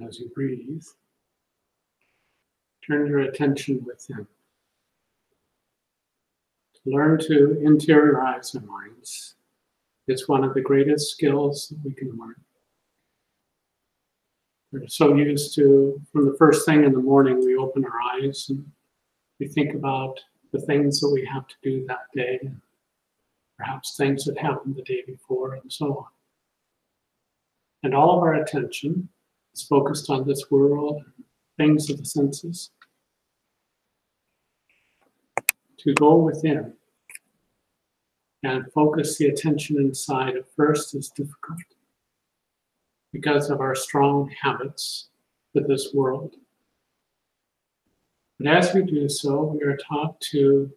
As you breathe, turn your attention within. Learn to interiorize our minds. It's one of the greatest skills that we can learn. We're so used to, from the first thing in the morning, we open our eyes and we think about the things that we have to do that day, and perhaps things that happened the day before, and so on. And all of our attention is focused on this world, things of the senses. To go within and focus the attention inside at first is difficult because of our strong habits with this world. But as we do so, we are taught to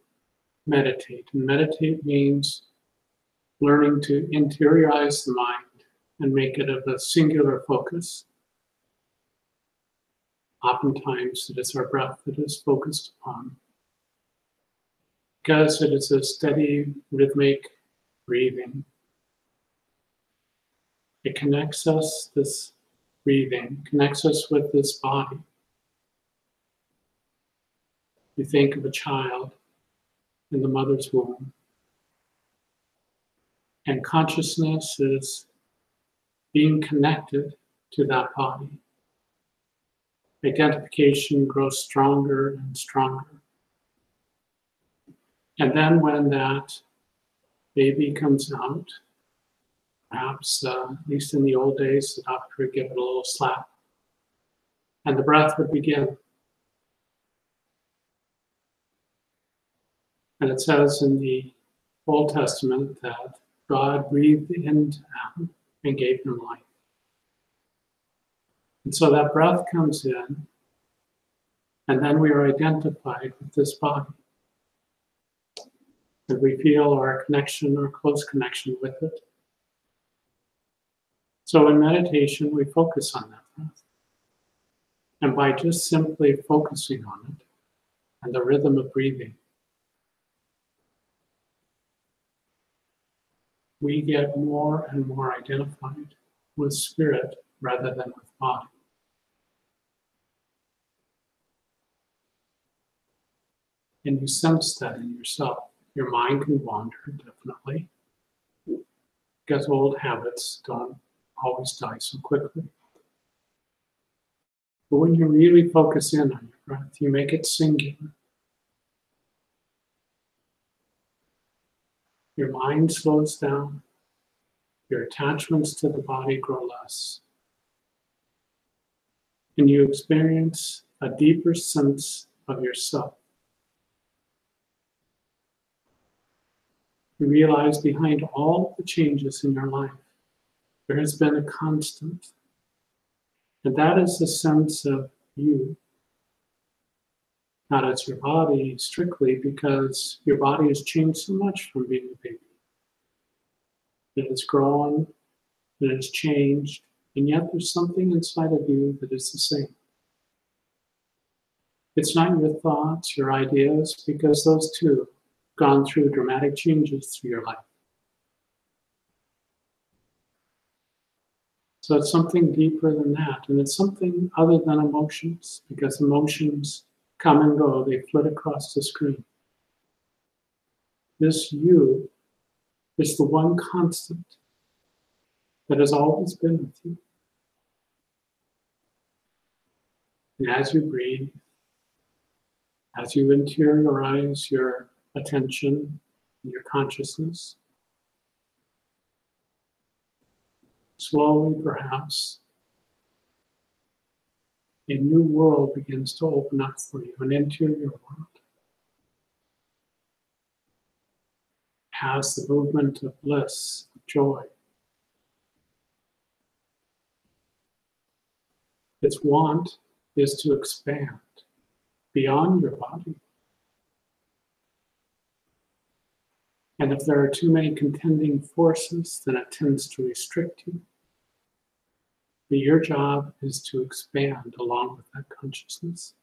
meditate. And meditate means learning to interiorize the mind and make it of a singular focus. Oftentimes, it is our breath that is focused upon, because it is a steady, rhythmic breathing. It connects us, this breathing, connects us with this body. You think of a child in the mother's womb, and consciousness is being connected to that body. Identification grows stronger and stronger. And then when that baby comes out, perhaps, at least in the old days, the doctor would give it a little slap, and the breath would begin. And it says in the Old Testament that God breathed into Adam and gave him life. And so that breath comes in, and then we are identified with this body. And we feel our connection, our close connection with it. So in meditation, we focus on that breath. And by just simply focusing on it and the rhythm of breathing, we get more and more identified with spirit rather than with body. And you sense that in yourself. Your mind can wander, definitely, because old habits don't always die so quickly. But when you really focus in on your breath, you make it singular. Your mind slows down. Your attachments to the body grow less. And you experience a deeper sense of yourself. You realize behind all the changes in your life, there has been a constant. And that is the sense of you. Not as your body strictly, because your body has changed so much from being a baby. It has grown, it has changed, and yet there's something inside of you that is the same. It's not your thoughts, your ideas, because those too have gone through dramatic changes through your life. So it's something deeper than that, and it's something other than emotions, because emotions come and go, they flit across the screen. This you is the one constant that has always been with you. And as you breathe, as you interiorize your attention, your consciousness, slowly perhaps, a new world begins to open up for you, an interior world. Has the movement of bliss, of joy. Its want is to expand beyond your body. And if there are too many contending forces, then it tends to restrict you. But your job is to expand along with that consciousness,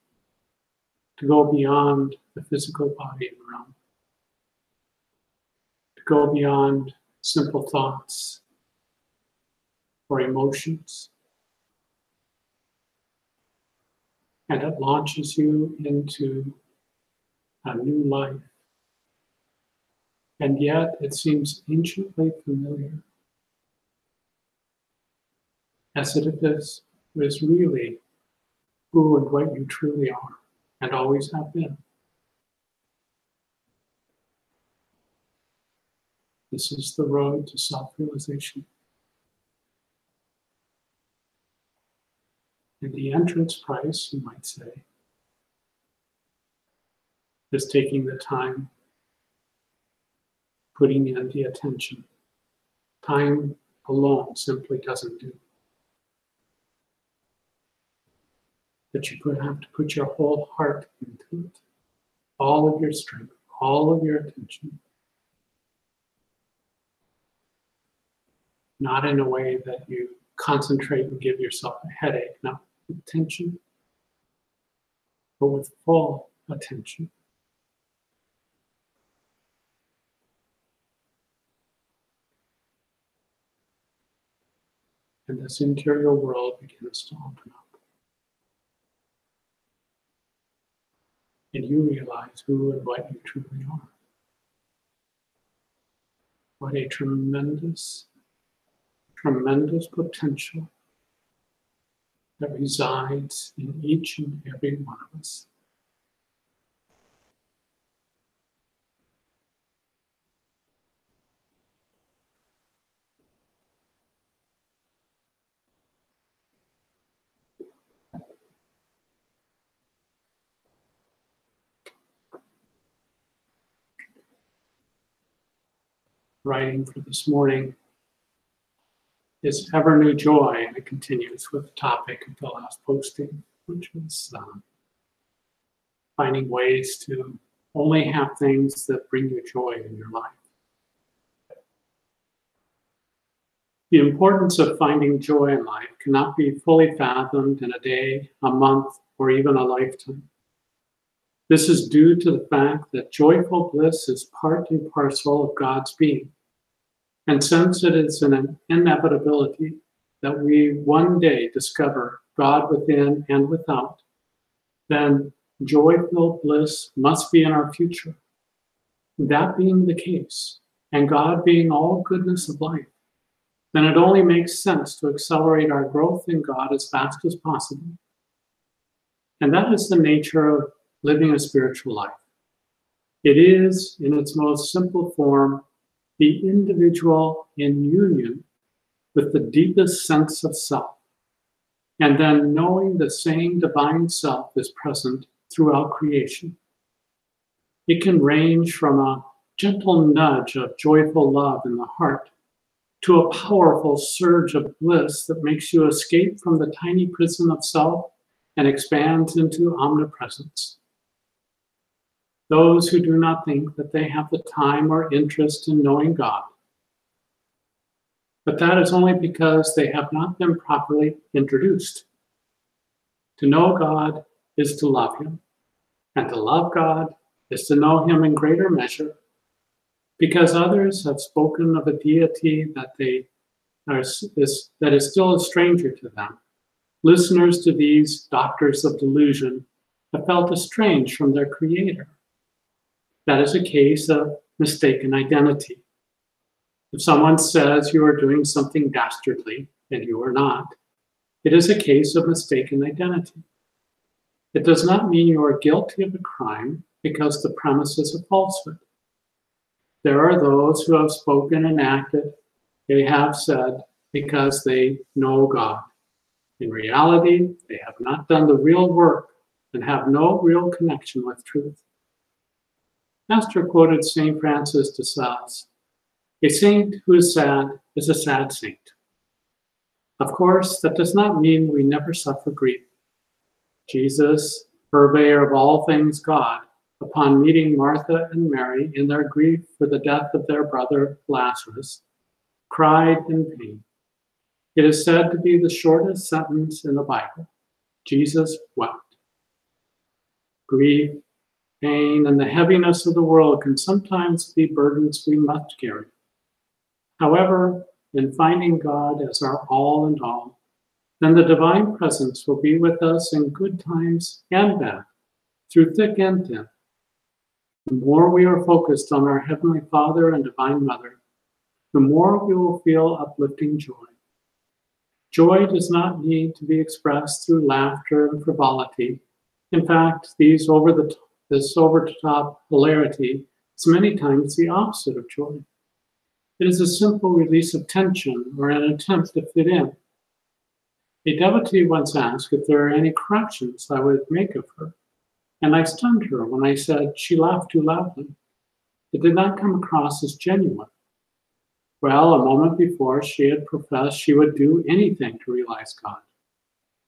to go beyond the physical body and realm, to go beyond simple thoughts or emotions, and it launches you into a new life. And yet it seems anciently familiar, as it is really who and what you truly are and always have been. This is the road to self-realization. And the entrance price, you might say, is taking the time, putting in the attention. Time alone simply doesn't do. But you have to put your whole heart into it, all of your strength, all of your attention. Not in a way that you concentrate and give yourself a headache, not with tension, but with full attention. And this interior world begins to open up. And you realize who and what you truly are. What a tremendous, tremendous potential that resides in each and every one of us. Writing for this morning is Ever New Joy, and it continues with the topic of the last posting, which was finding ways to only have things that bring you joy in your life. The importance of finding joy in life cannot be fully fathomed in a day, a month, or even a lifetime. This is due to the fact that joyful bliss is part and parcel of God's being. And since it is an inevitability that we one day discover God within and without, then joyful bliss must be in our future. That being the case, and God being all goodness of life, then it only makes sense to accelerate our growth in God as fast as possible. And that is the nature of living a spiritual life. It is, in its most simple form, the individual in union with the deepest sense of self, and then knowing the same divine self is present throughout creation. It can range from a gentle nudge of joyful love in the heart to a powerful surge of bliss that makes you escape from the tiny prison of self and expands into omnipresence. Those who do not think that they have the time or interest in knowing God. But that is only because they have not been properly introduced. To know God is to love Him, and to love God is to know Him in greater measure, because others have spoken of a deity that is still a stranger to them. Listeners to these doctors of delusion have felt estranged from their Creator. That is a case of mistaken identity. If someone says you are doing something dastardly and you are not, it is a case of mistaken identity. It does not mean you are guilty of a crime because the premise is a falsehood. There are those who have spoken and acted, they have said, because they know God. In reality, they have not done the real work and have no real connection with truth. Master quoted St. Francis de Sales, "A saint who is sad is a sad saint." Of course, that does not mean we never suffer grief. Jesus, purveyor of all things God, upon meeting Martha and Mary in their grief for the death of their brother Lazarus, cried in pain. It is said to be the shortest sentence in the Bible. Jesus wept. Grief, pain, and the heaviness of the world can sometimes be burdens we must carry. However, in finding God as our all and all, then the divine presence will be with us in good times and bad, through thick and thin. The more we are focused on our Heavenly Father and Divine Mother, the more we will feel uplifting joy. Joy does not need to be expressed through laughter and frivolity. In fact, this over-the-top hilarity is many times the opposite of joy. It is a simple release of tension or an attempt to fit in. A devotee once asked if there are any corrections I would make of her, and I stunned her when I said she laughed too loudly. It did not come across as genuine. Well, a moment before, she had professed she would do anything to realize God.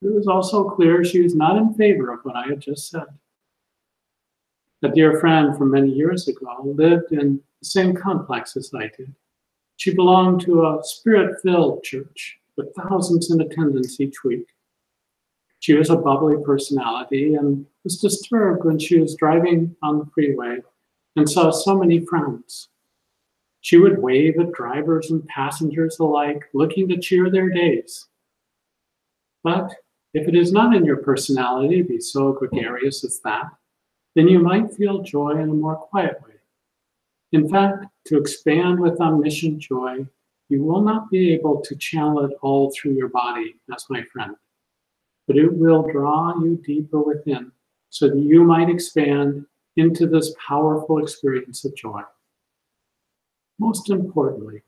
It was also clear she was not in favor of what I had just said. A dear friend from many years ago lived in the same complex as I did. She belonged to a spirit-filled church with thousands in attendance each week. She was a bubbly personality and was disturbed when she was driving on the freeway and saw so many frowns. She would wave at drivers and passengers alike, looking to cheer their days. But if it is not in your personality to be so gregarious as that, then you might feel joy in a more quiet way. In fact, to expand with omniscient joy, you will not be able to channel it all through your body, as my friend, but it will draw you deeper within so that you might expand into this powerful experience of joy. Most importantly,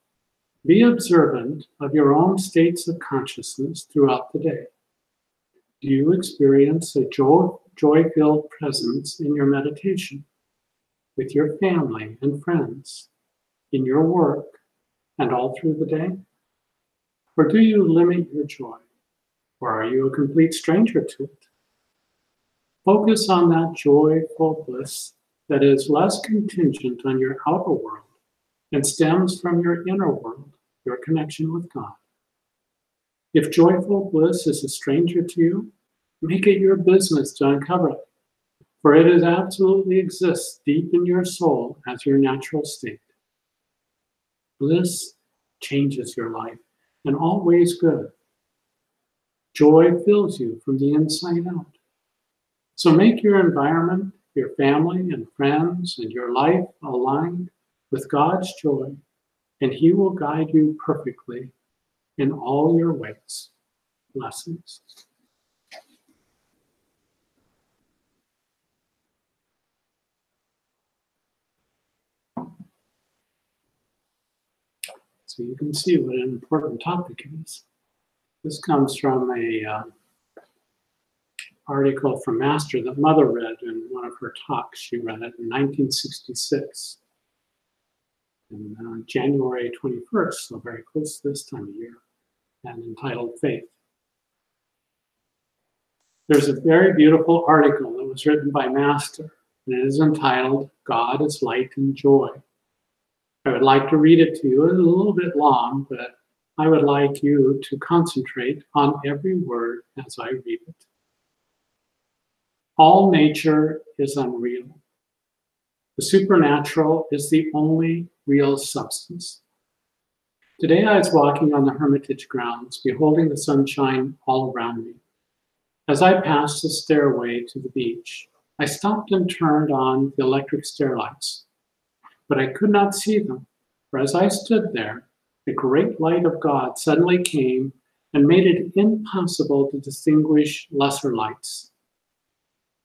be observant of your own states of consciousness throughout the day. Do you experience a joy-filled presence in your meditation, with your family and friends, in your work, and all through the day? Or do you limit your joy? Or are you a complete stranger to it? Focus on that joyful bliss that is less contingent on your outer world and stems from your inner world, your connection with God. If joyful bliss is a stranger to you, make it your business to uncover it, for it absolutely exists deep in your soul as your natural state. Bliss changes your life in all ways good. Joy fills you from the inside out. So make your environment, your family and friends, and your life aligned with God's joy, and He will guide you perfectly in all your ways. Blessings. So you can see what an important topic it is. This comes from a article from Master that Mother read in one of her talks. She read it in 1966, on January 21st, so very close to this time of year, and entitled Faith. There's a very beautiful article that was written by Master, and it is entitled, God is Light and Joy. I would like to read it to you. It's a little bit long, but I would like you to concentrate on every word as I read it. All nature is unreal. The supernatural is the only real substance. Today I was walking on the Hermitage grounds, beholding the sunshine all around me. As I passed the stairway to the beach, I stopped and turned on the electric stairlights. But I could not see them, for as I stood there, the great light of God suddenly came and made it impossible to distinguish lesser lights.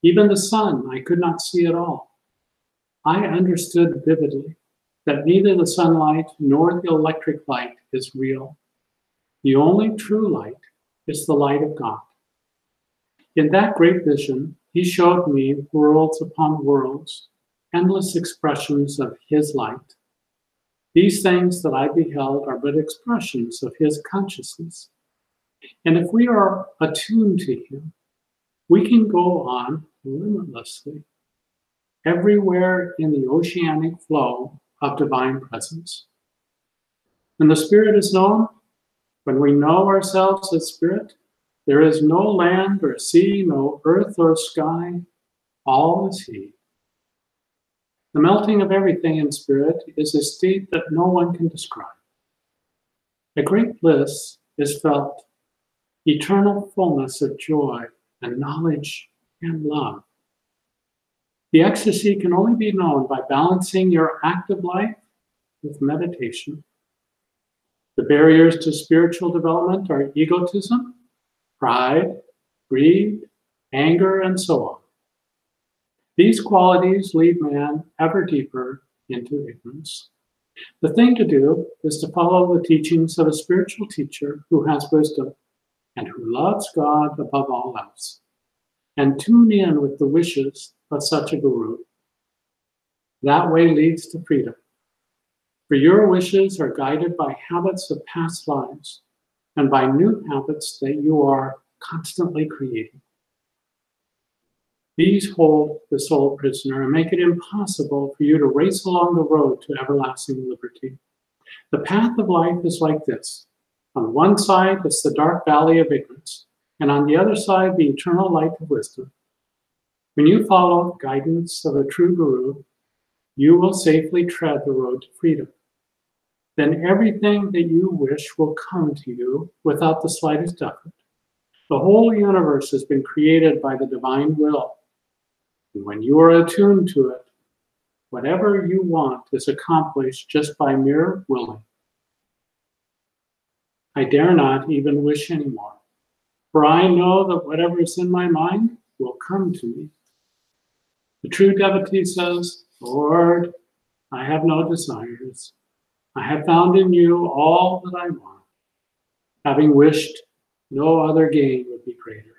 Even the sun I could not see at all. I understood vividly that neither the sunlight nor the electric light is real. The only true light is the light of God. In that great vision, He showed me worlds upon worlds, endless expressions of His light. These things that I beheld are but expressions of His consciousness. And if we are attuned to Him, we can go on limitlessly, everywhere in the oceanic flow of divine presence. When the Spirit is known, when we know ourselves as Spirit, there is no land or sea, no earth or sky, all is He. The melting of everything in spirit is a state that no one can describe. A great bliss is felt eternal fullness of joy and knowledge and love. The ecstasy can only be known by balancing your active life with meditation. The barriers to spiritual development are egotism, pride, greed, anger, and so on. These qualities lead man ever deeper into ignorance. The thing to do is to follow the teachings of a spiritual teacher who has wisdom and who loves God above all else, and tune in with the wishes of such a guru. That way leads to freedom. For your wishes are guided by habits of past lives and by new habits that you are constantly creating. These hold the soul prisoner and make it impossible for you to race along the road to everlasting liberty. The path of life is like this. On one side is the dark valley of ignorance, and on the other side the eternal light of wisdom. When you follow the guidance of a true guru, you will safely tread the road to freedom. Then everything that you wish will come to you without the slightest effort. The whole universe has been created by the divine will. And when you are attuned to it, whatever you want is accomplished just by mere willing. I dare not even wish anymore, for I know that whatever is in my mind will come to me. The true devotee says, Lord, I have no desires. I have found in you all that I want. Having wished, no other gain would be greater.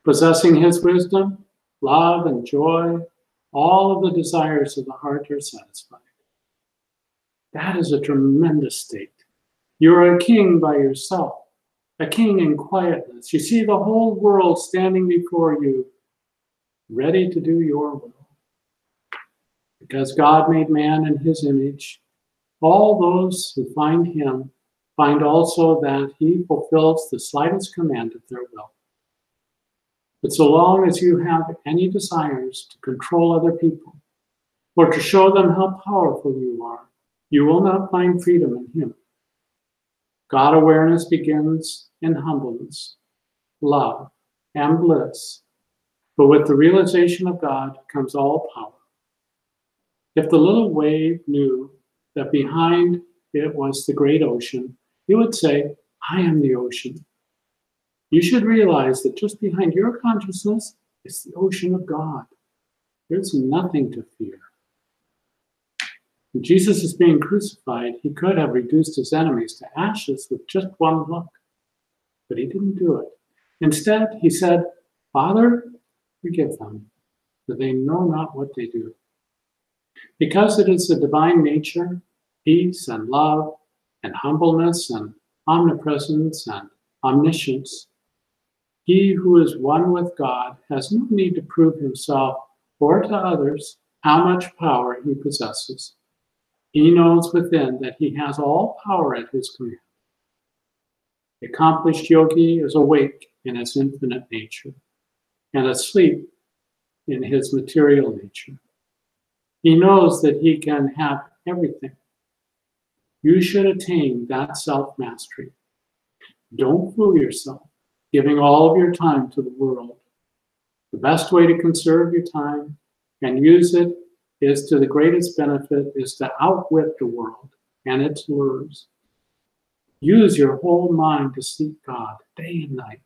Possessing his wisdom, love, and joy, all of the desires of the heart are satisfied. That is a tremendous state. You are a king by yourself, a king in quietness. You see the whole world standing before you, ready to do your will. Because God made man in his image, all those who find him find also that he fulfills the slightest command of their will. But so long as you have any desires to control other people or to show them how powerful you are, you will not find freedom in him. God awareness begins in humbleness, love, and bliss. But with the realization of God comes all power. If the little wave knew that behind it was the great ocean, it would say, I am the ocean. You should realize that just behind your consciousness is the ocean of God. There's nothing to fear. When Jesus is being crucified, he could have reduced his enemies to ashes with just one look, but he didn't do it. Instead, he said, Father, forgive them, for they know not what they do. Because it is the divine nature, peace and love and humbleness and omnipresence and omniscience, he who is one with God has no need to prove himself or to others how much power he possesses. He knows within that he has all power at his command. The accomplished yogi is awake in his infinite nature and asleep in his material nature. He knows that he can have everything. You should attain that self-mastery. Don't fool yourself, giving all of your time to the world. The best way to conserve your time and use it is to the greatest benefit is to outwit the world and its lures. Use your whole mind to seek God day and night,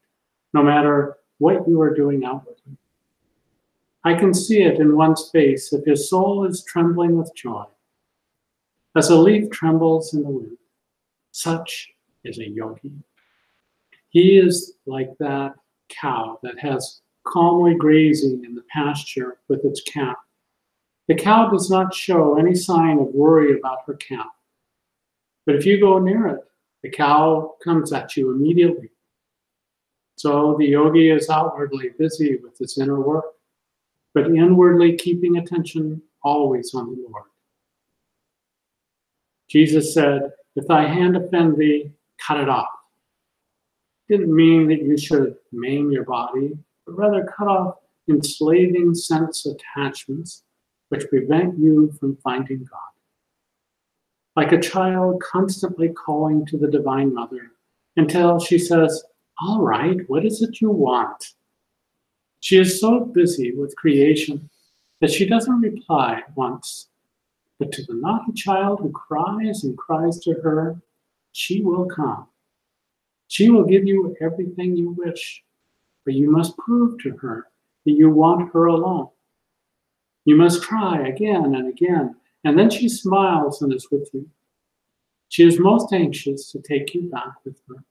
no matter what you are doing outwardly. I can see it in one's face if his soul is trembling with joy. As a leaf trembles in the wind, such is a yogi. He is like that cow that has calmly grazing in the pasture with its calf. The cow does not show any sign of worry about her calf. But if you go near it, the cow comes at you immediately. So the yogi is outwardly busy with his inner work, but inwardly keeping attention always on the Lord. Jesus said, if thy hand offend thee, cut it off. Didn't mean that you should maim your body, but rather cut off enslaving sense attachments which prevent you from finding God. Like a child constantly calling to the Divine Mother until she says, All right, what is it you want? She is so busy with creation that she doesn't reply once. But to the naughty child who cries and cries to her, she will come. She will give you everything you wish, but you must prove to her that you want her alone. You must try again and again, and then she smiles and is with you. She is most anxious to take you back with her.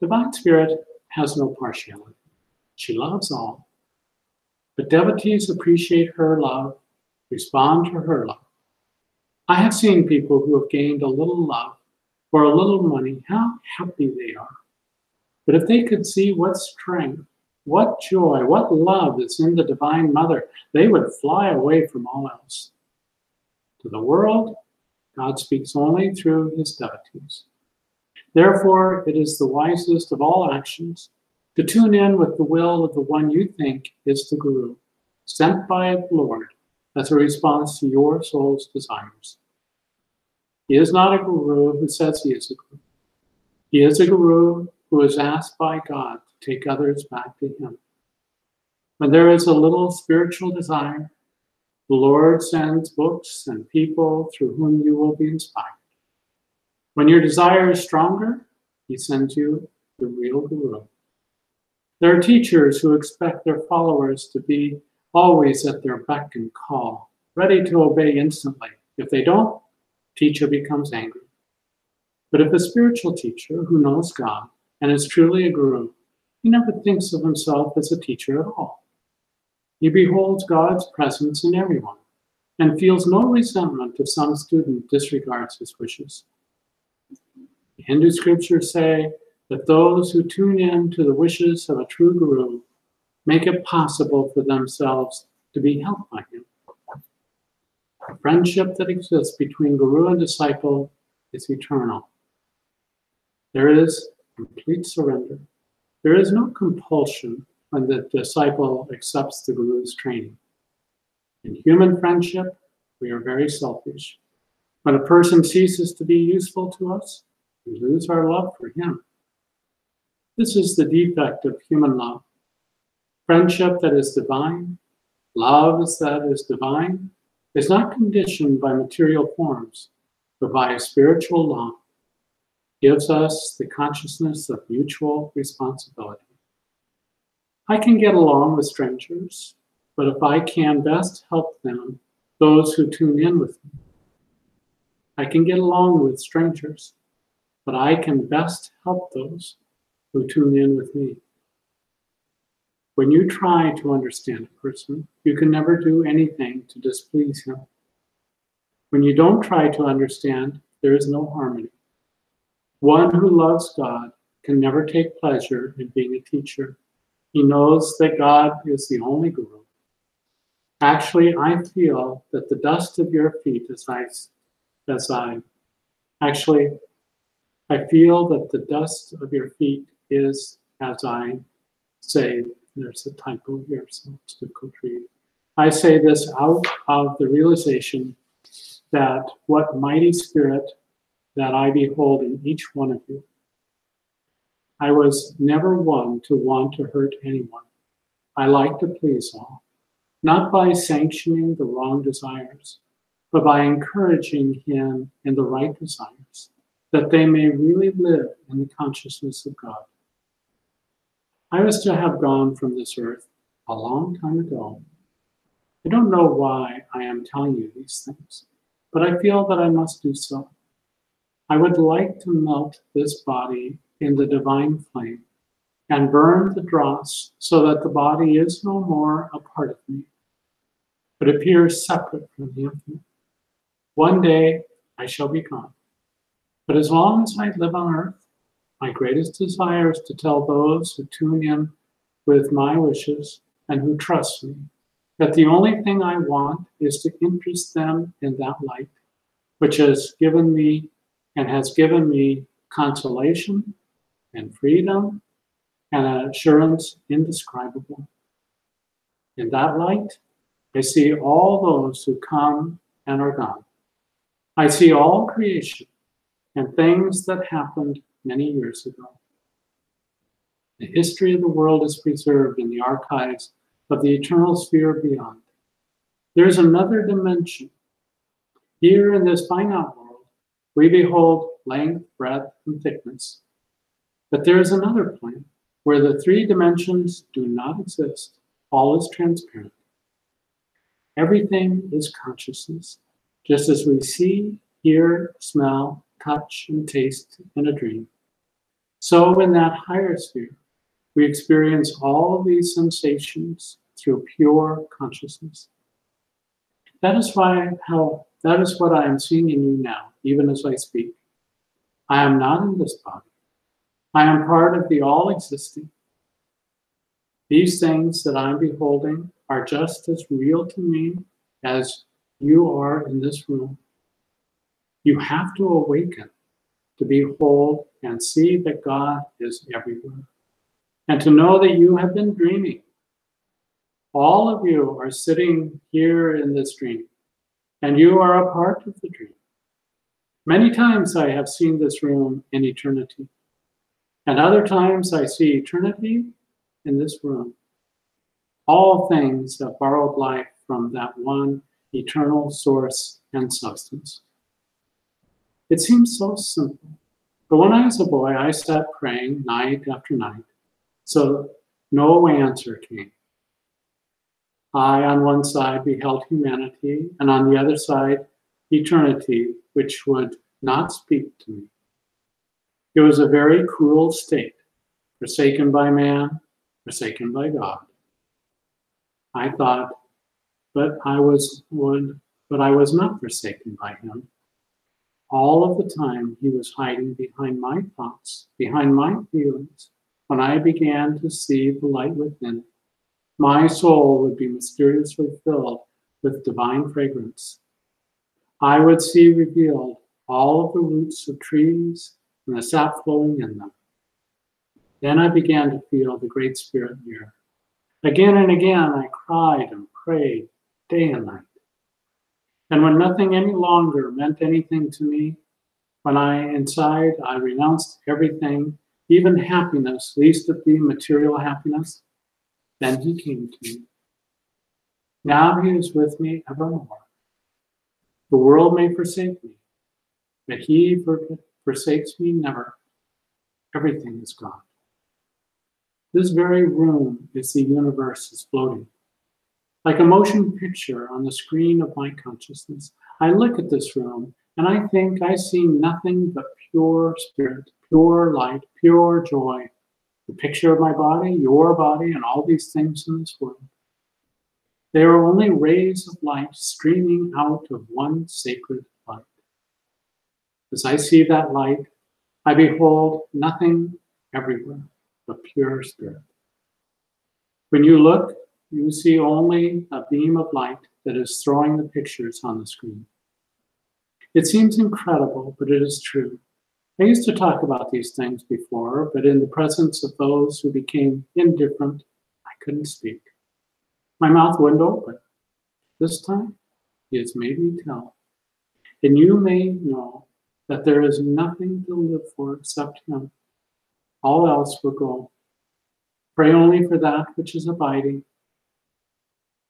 Divine Spirit has no partiality. She loves all. But devotees appreciate her love, respond to her love. I have seen people who have gained a little love or a little money, how happy they are. But if they could see what strength, what joy, what love is in the Divine Mother, they would fly away from all else. To the world, God speaks only through his devotees. Therefore, it is the wisest of all actions to tune in with the will of the one you think is the Guru, sent by the Lord as a response to your soul's desires. He is not a Guru who says he is a Guru. He is a Guru who is asked by God to take others back to him. When there is a little spiritual desire, the Lord sends books and people through whom you will be inspired. When your desire is stronger, he sends you the real Guru. There are teachers who expect their followers to be always at their beck and call, ready to obey instantly. If they don't, the teacher becomes angry. But if a spiritual teacher who knows God and is truly a Guru, he never thinks of himself as a teacher at all. He beholds God's presence in everyone and feels no resentment if some student disregards his wishes. The Hindu scriptures say that those who tune in to the wishes of a true Guru make it possible for themselves to be helped by him. The friendship that exists between Guru and disciple is eternal. There is complete surrender. There is no compulsion when the disciple accepts the Guru's training. In human friendship, we are very selfish. When a person ceases to be useful to us, we lose our love for him. This is the defect of human love. Friendship that is divine, love that is divine, is not conditioned by material forms, but by a spiritual law. It gives us the consciousness of mutual responsibility. I can get along with strangers, but if I can best help them, those who tune in with me. I can get along with strangers, but I can best help those who tune in with me. When you try to understand a person, you can never do anything to displease him. When you don't try to understand, there is no harmony. One who loves God can never take pleasure in being a teacher. He knows that God is the only Guru. Actually, I feel that the dust of your feet I feel that the dust of your feet is as I say, there's a typo here, so it's difficult to read. I say this out of the realization that what mighty spirit that I behold in each one of you. I was never one to want to hurt anyone. I like to please all, not by sanctioning the wrong desires, but by encouraging him in the right desires, that they may really live in the consciousness of God. I was to have gone from this earth a long time ago. I don't know why I am telling you these things, but I feel that I must do so. I would like to melt this body in the divine flame and burn the dross so that the body is no more a part of me, but appears separate from the infinite. One day I shall be gone. But as long as I live on earth, my greatest desire is to tell those who tune in with my wishes and who trust me that the only thing I want is to interest them in that light, which has given me consolation and freedom and an assurance indescribable. In that light, I see all those who come and are gone. I see all creation and things that happened many years ago. The history of the world is preserved in the archives of the eternal sphere beyond. There is another dimension. Here in this finite world, we behold length, breadth, and thickness. But there is another plane where the three dimensions do not exist. All is transparent. Everything is consciousness, just as we see, hear, smell, touch, and taste in a dream. So in that higher sphere, we experience all of these sensations through pure consciousness. That is what I am seeing in you now, even as I speak. I am not in this body. I am part of the all-existing. These things that I'm beholding are just as real to me as you are in this room. You have to awaken to behold and see that God is everywhere, and to know that you have been dreaming. All of you are sitting here in this dream, and you are a part of the dream. Many times I have seen this room in eternity, and other times I see eternity in this room. All things have borrowed life from that one eternal source and substance. It seems so simple, but when I was a boy, I sat praying night after night, so no answer came. I, on one side, beheld humanity, and on the other side, eternity, which would not speak to me. It was a very cruel state, forsaken by man, forsaken by God. I thought, but I was not forsaken by him. All of the time he was hiding behind my thoughts, behind my feelings. When I began to see the light within, my soul would be mysteriously filled with divine fragrance. I would see revealed all of the roots of trees and the sap flowing in them. Then I began to feel the Great Spirit near. Again and again I cried and prayed day and night. And when nothing any longer meant anything to me, when I renounced everything, even happiness, least it be material happiness, then he came to me. Now he is with me evermore. The world may forsake me, but he forsakes me never. Everything is gone. This very room is the universe is floating. Like a motion picture on the screen of my consciousness, I look at this room and I think I see nothing but pure spirit, pure light, pure joy. The picture of my body, your body, and all these things in this world. They are only rays of light streaming out of one sacred light. As I see that light, I behold nothing everywhere but pure spirit. When you look, you see only a beam of light that is throwing the pictures on the screen. It seems incredible, but it is true. I used to talk about these things before, but in the presence of those who became indifferent, I couldn't speak. My mouth wouldn't open. This time, he has made me tell. And you may know that there is nothing to live for except him. All else will go. Pray only for that which is abiding.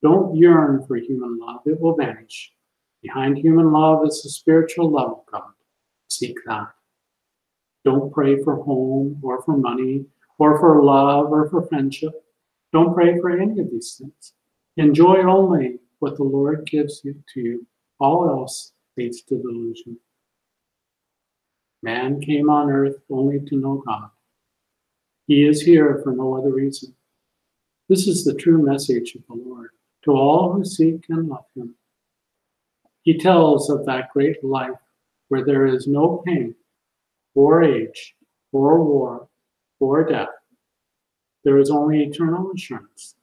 Don't yearn for human love, it will vanish. Behind human love is the spiritual love of God. Seek that. Don't pray for home or for money or for love or for friendship. Don't pray for any of these things. Enjoy only what the Lord gives to you. All else leads to delusion. Man came on earth only to know God. He is here for no other reason. This is the true message of the Lord to all who seek and love him. He tells of that great life where there is no pain, or age, or war, or death. There is only eternal assurance.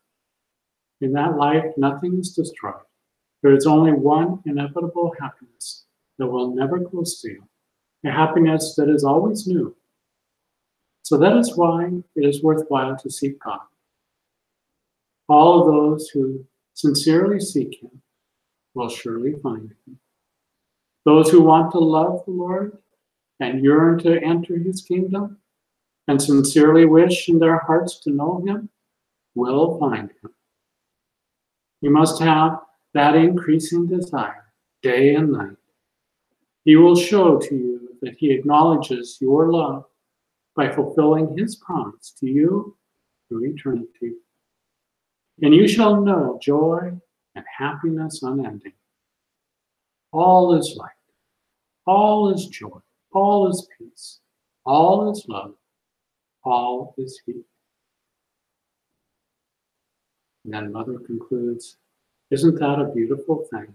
In that life, nothing is destroyed. There is only one inevitable happiness that will never go stale, a happiness that is always new. So that is why it is worthwhile to seek God. All of those who sincerely seek him will surely find him. Those who want to love the Lord and yearn to enter his kingdom and sincerely wish in their hearts to know him will find him. You must have that increasing desire day and night. He will show to you that he acknowledges your love by fulfilling his promise to you through eternity. And you shall know joy and happiness unending. All is light, all is joy, all is peace, all is love, all is he. And then Mother concludes, isn't that a beautiful thing?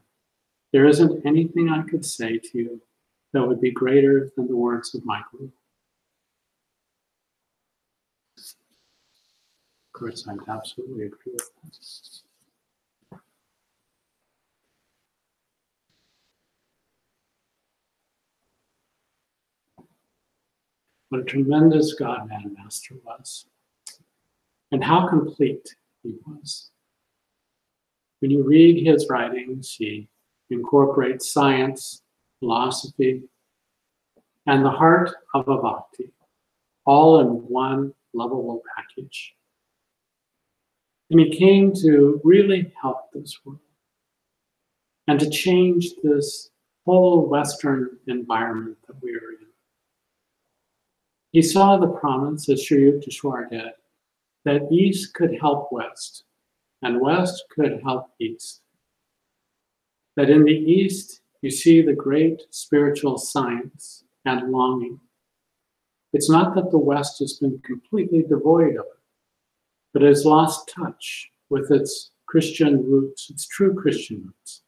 There isn't anything I could say to you that would be greater than the words of my guru. Of course, I absolutely agree with that. What a tremendous God-man master was, and how complete he was. When you read his writings, he incorporates science, philosophy, and the heart of a bhakti, all in one lovable package. And he came to really help this world and to change this whole Western environment that we are in. He saw the promise, as Sri Yukteswar did, that East could help West and West could help East. That in the East, you see the great spiritual science and longing. It's not that the West has been completely devoid of it, but has lost touch with its Christian roots, its true Christian roots.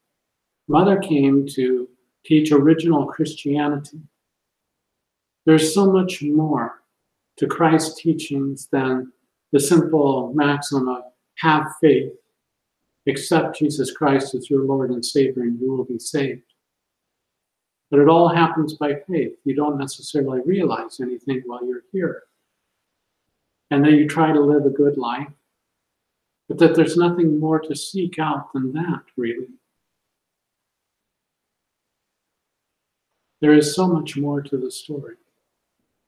Mother came to teach original Christianity. There's so much more to Christ's teachings than the simple maxim of have faith, accept Jesus Christ as your Lord and Savior, and you will be saved. But it all happens by faith. You don't necessarily realize anything while you're here. And then you try to live a good life, but that there's nothing more to seek out than that, really. There is so much more to the story.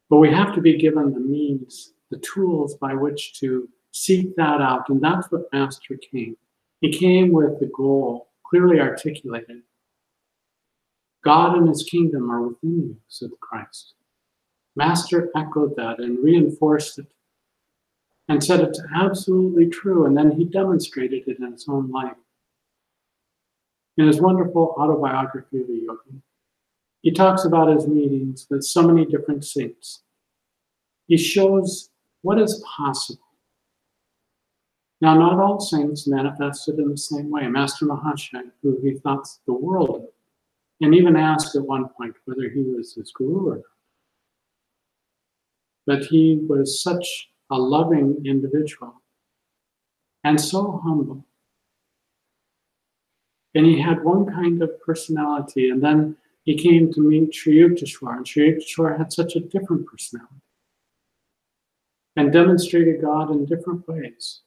But we have to be given the means, the tools by which to seek that out. And that's what Master came. He came with the goal clearly articulated. God and his kingdom are within you, said Christ. Master echoed that and reinforced it and said it's absolutely true. And then he demonstrated it in his own life. In his wonderful autobiography of a yogi, he talks about his meetings with so many different saints. He shows what is possible. Now, not all saints manifested in the same way. Master Mahashaya, who he thought the world of, and even asked at one point whether he was his guru or not. But he was such a loving individual and so humble. And he had one kind of personality, and then he came to meet Sri Yukteswar, and Sri Yukteswar had such a different personality and demonstrated God in different ways.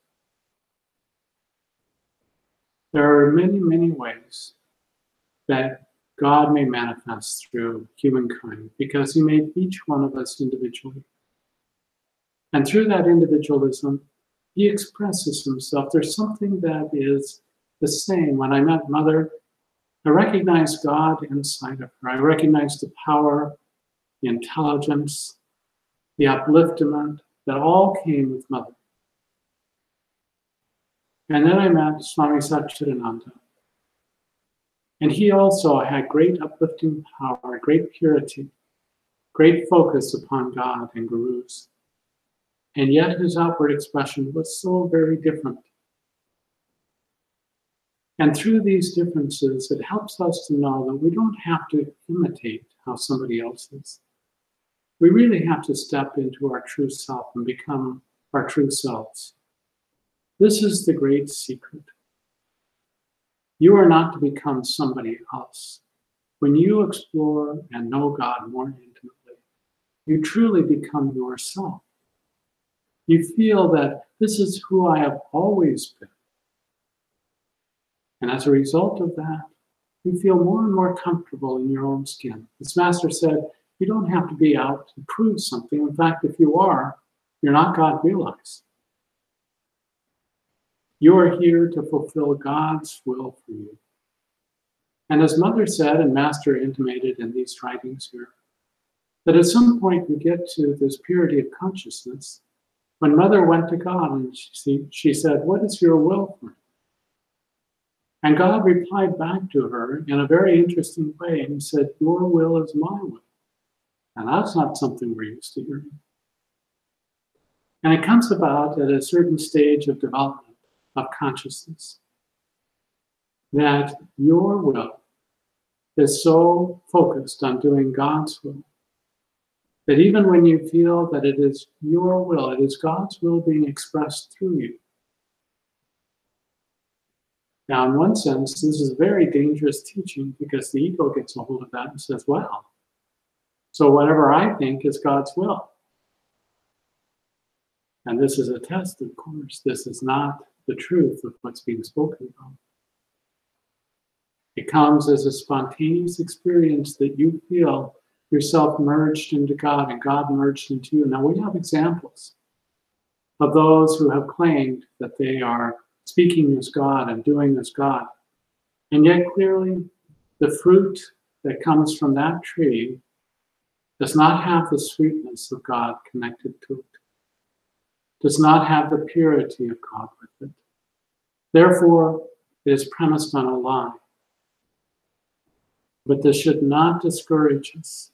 There are many, many ways that God may manifest through humankind because he made each one of us individually. And through that individualism, he expresses himself. There's something that is the same. When I met Mother, I recognized God inside of her. I recognized the power, the intelligence, the upliftment that all came with Mother. And then I met Swami Satchidananda. And he also had great uplifting power, great purity, great focus upon God and gurus. And yet his outward expression was so very different. And through these differences, it helps us to know that we don't have to imitate how somebody else is. We really have to step into our true self and become our true selves. This is the great secret. You are not to become somebody else. When you explore and know God more intimately, you truly become yourself. You feel that this is who I have always been. And as a result of that, you feel more and more comfortable in your own skin. As Master said, You don't have to be out to prove something. In fact, if you are, you're not God realized. You are here to fulfill God's will for you. And as Mother said, and Master intimated in these writings here, that at some point we get to this purity of consciousness. When Mother went to God and she said, "What is your will for me?" And God replied back to her in a very interesting way, and he said, "Your will is my will." And that's not something we're used to hearing. And it comes about at a certain stage of development of consciousness, that your will is so focused on doing God's will, that even when you feel that it is your will, it is God's will being expressed through you. Now, in one sense, this is a very dangerous teaching, because the ego gets a hold of that and says, well, so whatever I think is God's will. And this is a test, of course. This is not the truth of what's being spoken about. It comes as a spontaneous experience that you feel yourself merged into God and God merged into you. Now, we have examples of those who have claimed that they are speaking as God and doing as God. And yet clearly the fruit that comes from that tree does not have the sweetness of God connected to it, does not have the purity of God with it. Therefore, it is premised on a lie. But this should not discourage us.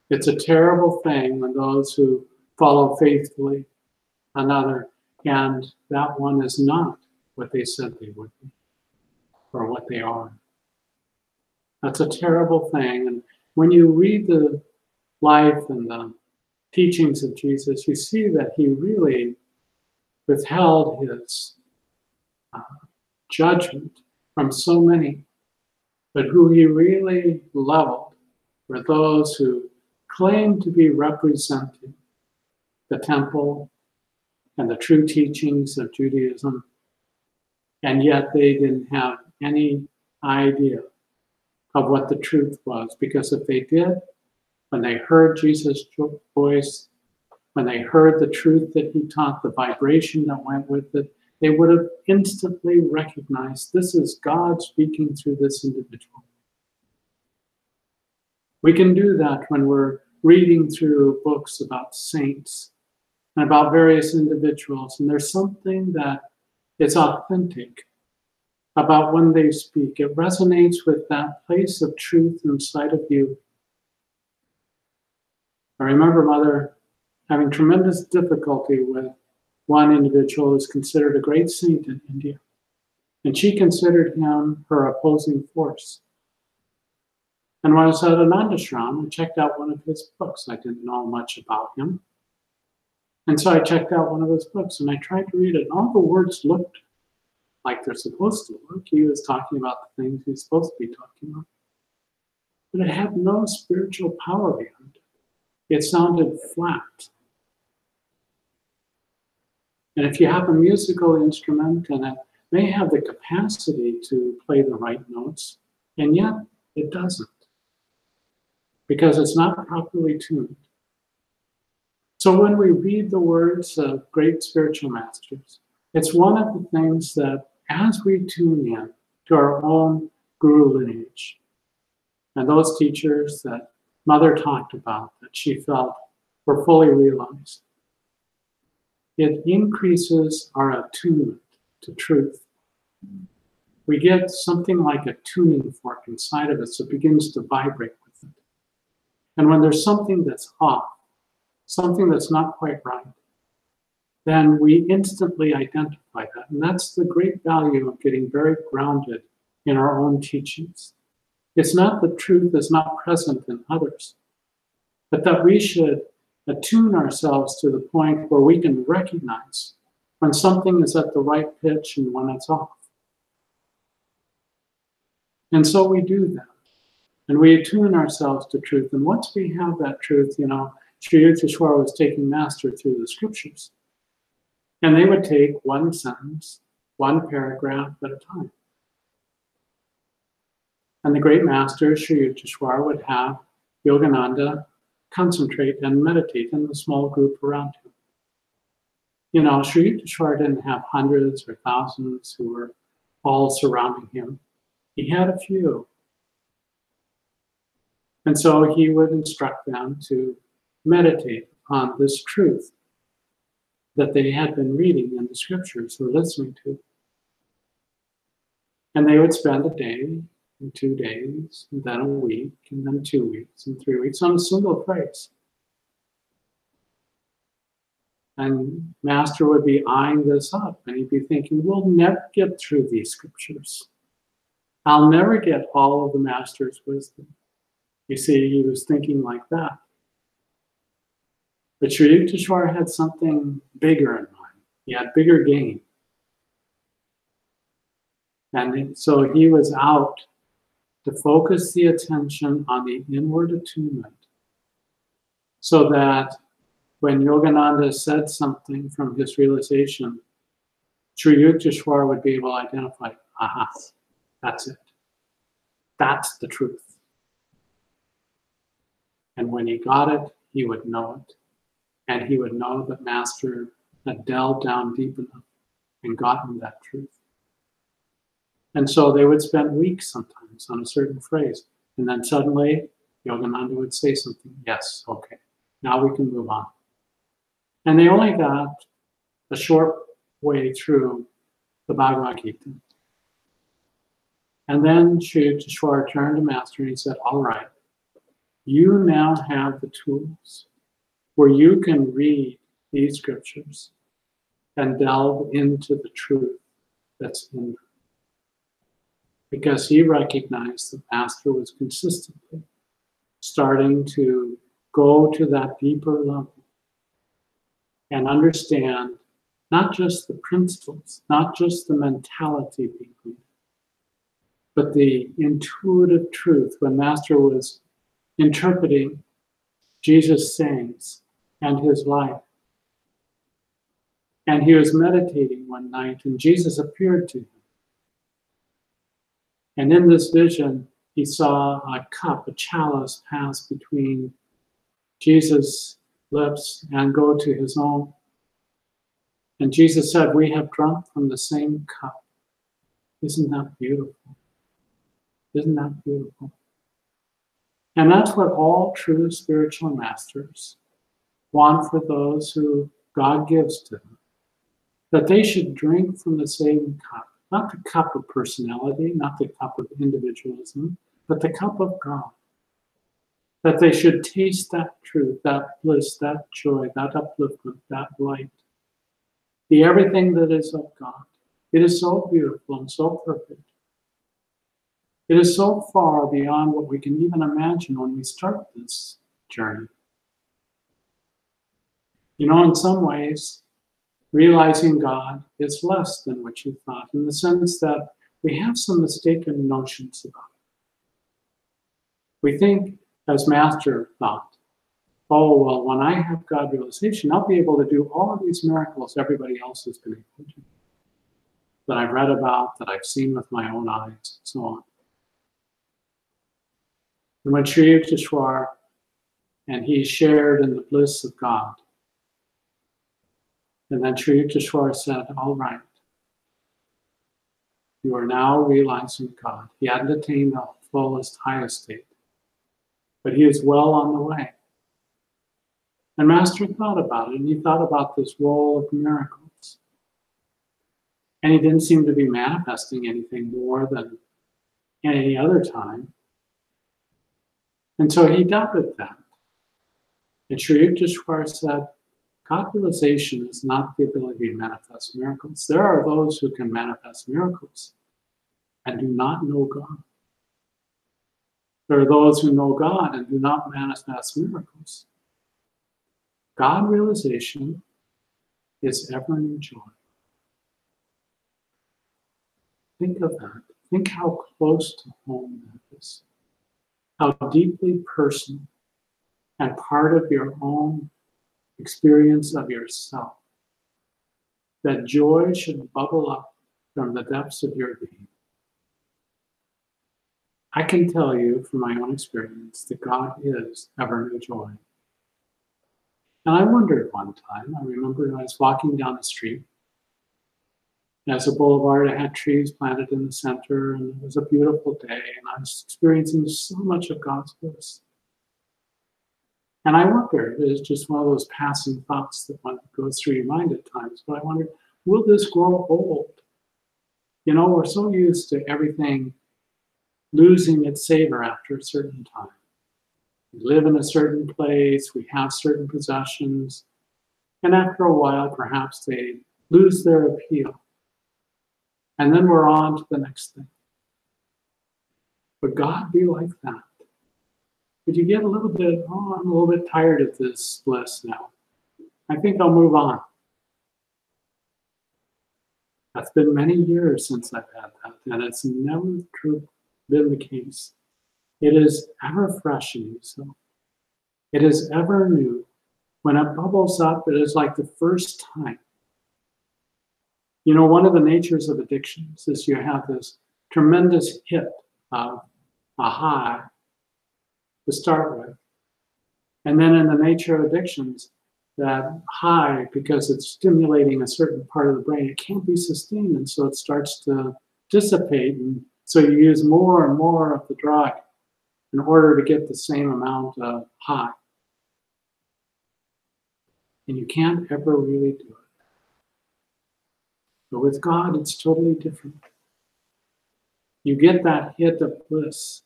It's a terrible thing when those who follow faithfully another, and that one is not what they said they would be, or what they are. That's a terrible thing. And when you read the life and the teachings of Jesus, you see that he really withheld his judgment from so many, but who he really leveled were those who claimed to be representing the temple and the true teachings of Judaism, and yet they didn't have any idea of what the truth was, because if they did, when they heard Jesus' voice, when they heard the truth that he taught, the vibration that went with it, they would have instantly recognized this is God speaking through this individual. We can do that when we're reading through books about saints and about various individuals, and there's something that is authentic about when they speak. It resonates with that place of truth inside of you. I remember Mother having tremendous difficulty with one individual who is considered a great saint in India, and she considered him her opposing force. And when I was at Anandashram, I checked out one of his books. I didn't know much about him. And so I checked out one of his books and I tried to read it, and all the words looked like they're supposed to look. He was talking about the things he's supposed to be talking about. But it had no spiritual power behind it. It sounded flat. And if you have a musical instrument and it may have the capacity to play the right notes, and yet it doesn't, because it's not properly tuned. So when we read the words of great spiritual masters, it's one of the things that as we tune in to our own guru lineage, and those teachers that Mother talked about that she felt were fully realized, it increases our attunement to truth. We get something like a tuning fork inside of us that begins to vibrate with it. And when there's something that's off, something that's not quite right, then we instantly identify that. And that's the great value of getting very grounded in our own teachings. It's not that truth is not present in others, but that we should attune ourselves to the point where we can recognize when something is at the right pitch and when it's off. And so we do that. And we attune ourselves to truth. And once we have that truth, Sri Yukteswar was taking Master through the scriptures. And they would take one sentence, one paragraph at a time. And the great Master, Sri Yukteswar, would have Yogananda concentrate and meditate in the small group around him. You know, Sri Yukteswar didn't have hundreds or thousands who were all surrounding him. He had a few. And so he would instruct them to meditate on this truth that they had been reading in the scriptures or listening to. And they would spend a day and 2 days, and then a week, and then 2 weeks, and 3 weeks on a single phrase. And Master would be eyeing this up, and he'd be thinking, we'll never get through these scriptures. I'll never get all of the Master's wisdom. You see, he was thinking like that. But Sri Yukteswar had something bigger in mind. He had bigger game. And so he was out to focus the attention on the inward attunement, so that when Yogananda said something from his realization, Sri Yukteswar would be able to identify, aha, that's it. That's the truth. And when he got it, he would know it. And he would know that Master had delved down deep enough and gotten that truth. And so they would spend weeks sometimes on a certain phrase. And then suddenly, Yogananda would say something. Yes, okay, now we can move on. And they only got a short way through the Bhagavad Gita. And then Sri Yukteswar turned to Master and he said, all right, you now have the tools where you can read these scriptures and delve into the truth that's in them. Because he recognized that Master was consistently starting to go to that deeper level and understand not just the principles, not just the mentality behind it, but the intuitive truth when Master was interpreting Jesus' sayings and his life. And he was meditating one night and Jesus appeared to him. And in this vision, he saw a cup, a chalice pass between Jesus' lips and go to his own. And Jesus said, we have drunk from the same cup. Isn't that beautiful? Isn't that beautiful? And that's what all true spiritual masters want for those who God gives to them. That they should drink from the same cup. Not the cup of personality, not the cup of individualism, but the cup of God. That they should taste that truth, that bliss, that joy, that upliftment, that light. The everything that is of God. It is so beautiful and so perfect. It is so far beyond what we can even imagine when we start this journey. You know, in some ways, realizing God is less than what you thought, in the sense that we have some mistaken notions about it. We think, as Master thought, oh, well, when I have God realization, I'll be able to do all of these miracles everybody else has been able to, that I've read about, that I've seen with my own eyes, and so on. And when Sri Yukteswar and he shared in the bliss of God, and then Sri Yukteswar said, all right, you are now realizing God. He hadn't attained the fullest, highest state, but he is well on the way. And Master thought about it, and he thought about this role of miracles. And he didn't seem to be manifesting anything more than any other time. And so he doubted that. And Sri Yukteswar said, God realization is not the ability to manifest miracles. There are those who can manifest miracles and do not know God. There are those who know God and do not manifest miracles. God realization is ever in joy. Think of that. Think how close to home that is. How deeply personal and part of your own experience of yourself. That joy should bubble up from the depths of your being. I can tell you from my own experience that God is ever new joy. And I wondered one time, I remember I was walking down the street. As a boulevard, it had trees planted in the center, and it was a beautiful day, and I was experiencing so much of God's bliss. And I wondered, it was just one of those passing thoughts that one goes through your mind at times, but I wondered, will this grow old? You know, we're so used to everything losing its savor after a certain time. We live in a certain place, we have certain possessions, and after a while, perhaps they lose their appeal. And then we're on to the next thing. Would God be like that? Would you get a little bit, oh, I'm a little bit tired of this bliss now. I think I'll move on. That's been many years since I've had that, and it's never been the case. It is ever fresh in you, so it is ever new. When it bubbles up, it is like the first time. You know, one of the natures of addictions is you have this tremendous hit of a high to start with. And then in the nature of addictions, that high, because it's stimulating a certain part of the brain, it can't be sustained. And so it starts to dissipate. And so you use more and more of the drug in order to get the same amount of high. And you can't ever really do it. But with God, it's totally different. You get that hit of bliss,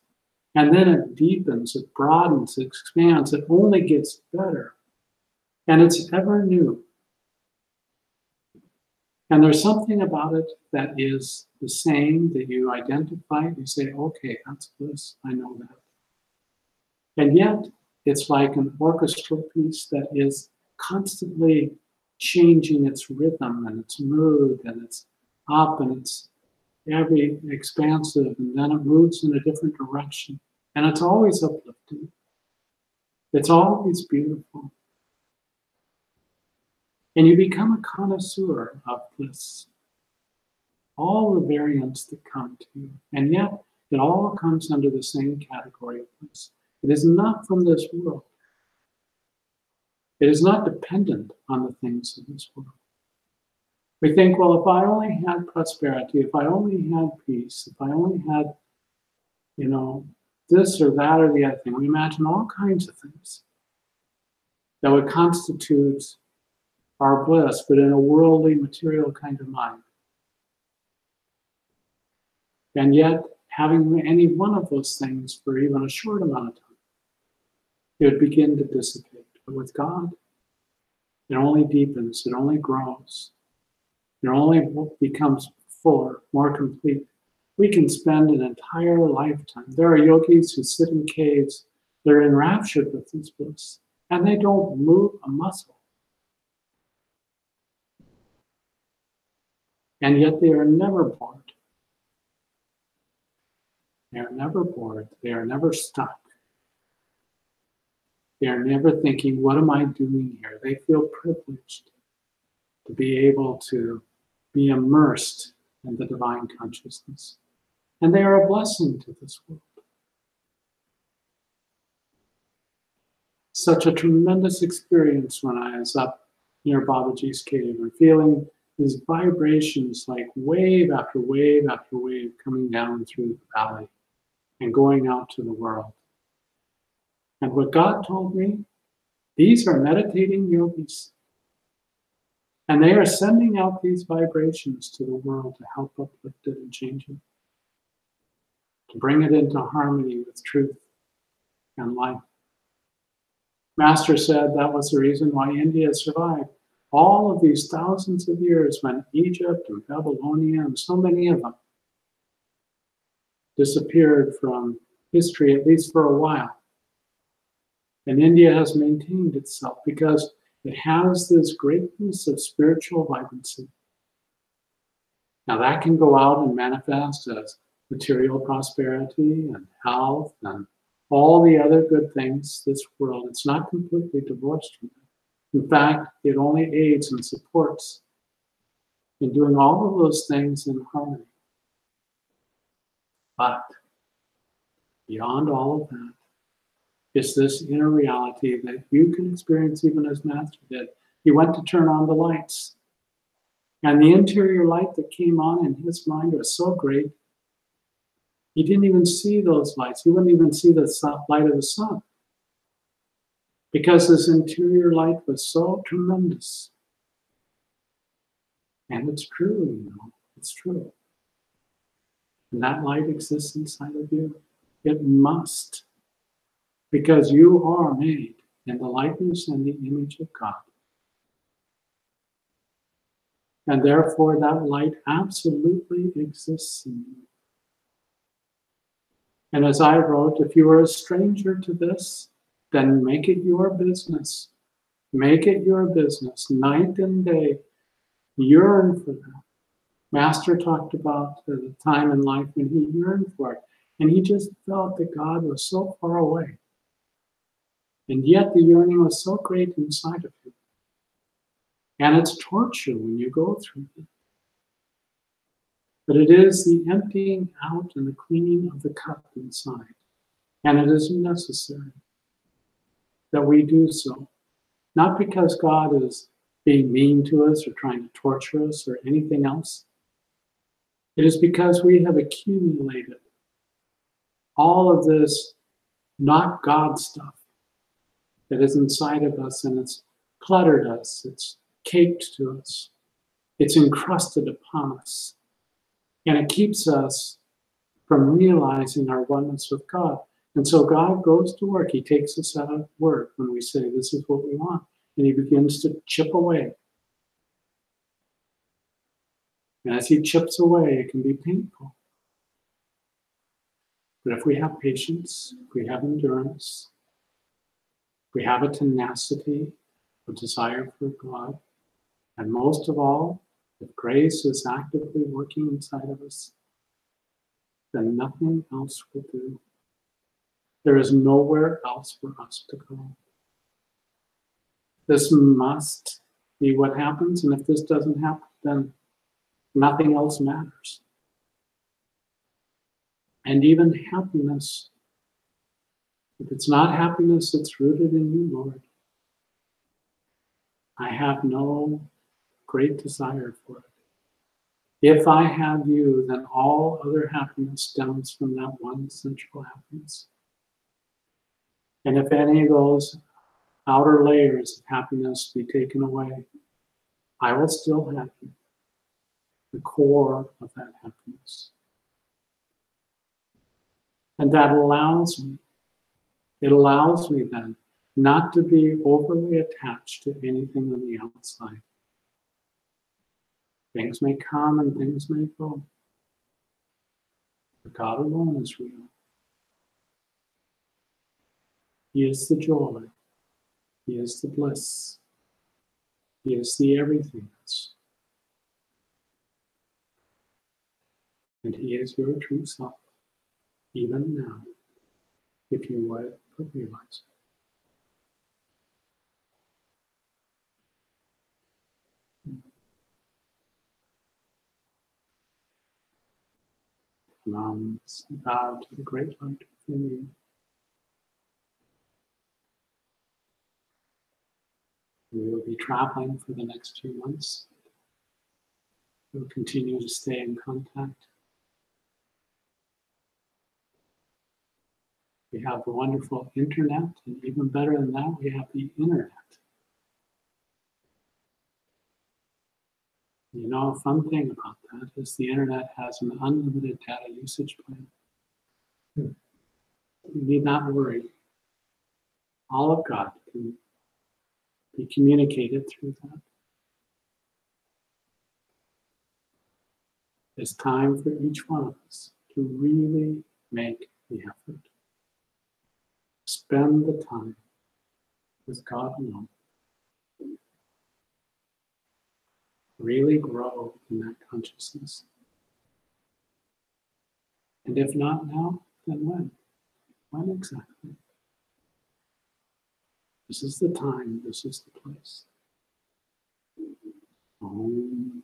and then it deepens, it broadens, it expands, it only gets better. And it's ever new. And there's something about it that is the same, that you identify. You say, okay, that's bliss, I know that. And yet, it's like an orchestral piece that is constantly changing its rhythm and its mood, and it's up and it's every expansive, and then it moves in a different direction. And it's always uplifting. It's always beautiful. And you become a connoisseur of bliss. All the variants that come to you. And yet, it all comes under the same category of bliss. It is not from this world. It is not dependent on the things of this world. We think, well, if I only had prosperity, if I only had peace, if I only had, you know, this or that or the other thing. We imagine all kinds of things that would constitute our bliss, but in a worldly, material kind of mind. And yet, having any one of those things for even a short amount of time, it would begin to dissipate. But with God, it only deepens, it only grows, it only becomes fuller, more complete. We can spend an entire lifetime. There are yogis who sit in caves, they're enraptured with this bliss, and they don't move a muscle. And yet they are never bored. They are never bored. They are never stuck. They are never thinking, what am I doing here? They feel privileged to be able to be immersed in the divine consciousness. And they are a blessing to this world. Such a tremendous experience when I was up near Babaji's cave and feeling these vibrations like wave after wave after wave coming down through the valley and going out to the world. And what God told me, these are meditating yogis. And they are sending out these vibrations to the world to help uplift it and change it, to bring it into harmony with truth and life. Master said that was the reason why India survived all of these thousands of years when Egypt and Babylonia and so many of them disappeared from history, at least for a while. And India has maintained itself because it has this greatness of spiritual vibrancy. Now that can go out and manifest as material prosperity and health and all the other good things this world. It's not completely divorced from it. In fact, it only aids and supports in doing all of those things in harmony. But Beyond all of that is this inner reality that you can experience even as Master did. He went to turn on the lights. And the interior light that came on in his mind was so great, he didn't even see those lights. He wouldn't even see the light of the sun. Because his interior light was so tremendous. And it's true, it's true. And that light exists inside of you. It must. Because you are made in the likeness and the image of God. And therefore that light absolutely exists in you. And as I wrote, if you are a stranger to this, then make it your business. Make it your business, night and day. Yearn for that. Master talked about the time in life when he yearned for it. And he just felt that God was so far away. And yet the yearning was so great inside of him. And it's torture when you go through it. But it is the emptying out and the cleaning of the cup inside. And it is necessary that we do so. Not because God is being mean to us or trying to torture us or anything else. It is because we have accumulated all of this not God stuff that is inside of us, and it's cluttered us, it's caked to us, it's encrusted upon us, and it keeps us from realizing our oneness with God. And so God goes to work. He takes us out of work when we say, this is what we want. And he begins to chip away. And as he chips away, it can be painful. But if we have patience, if we have endurance, if we have a tenacity, a desire for God, and most of all, if grace is actively working inside of us, then nothing else will do. There is nowhere else for us to go. This must be what happens, and if this doesn't happen, then nothing else matters. And even happiness, if it's not happiness, it's rooted in you, Lord. I have no great desire for it. If I have you, then all other happiness stems from that one essential happiness. And if any of those outer layers of happiness be taken away, I will still have you, the core of that happiness. And that allows me, it allows me then not to be overly attached to anything on the outside. Things may come and things may go. But God alone is real. He is the joy. He is the bliss. He is the everythingness. And he is your true self, even now, if you would but realize it. Bow to the great light within you. We will be traveling for the next few months. We'll continue to stay in contact. We have the wonderful internet, and even better than that, we have the internet. You know, a fun thing about that is the internet has an unlimited data usage plan. You need not worry. All of God can be communicated through that. It's time for each one of us to really make the effort. Spend the time with God alone. Really grow in that consciousness. And if not now, then when? When exactly? This is the time, this is the place. Om.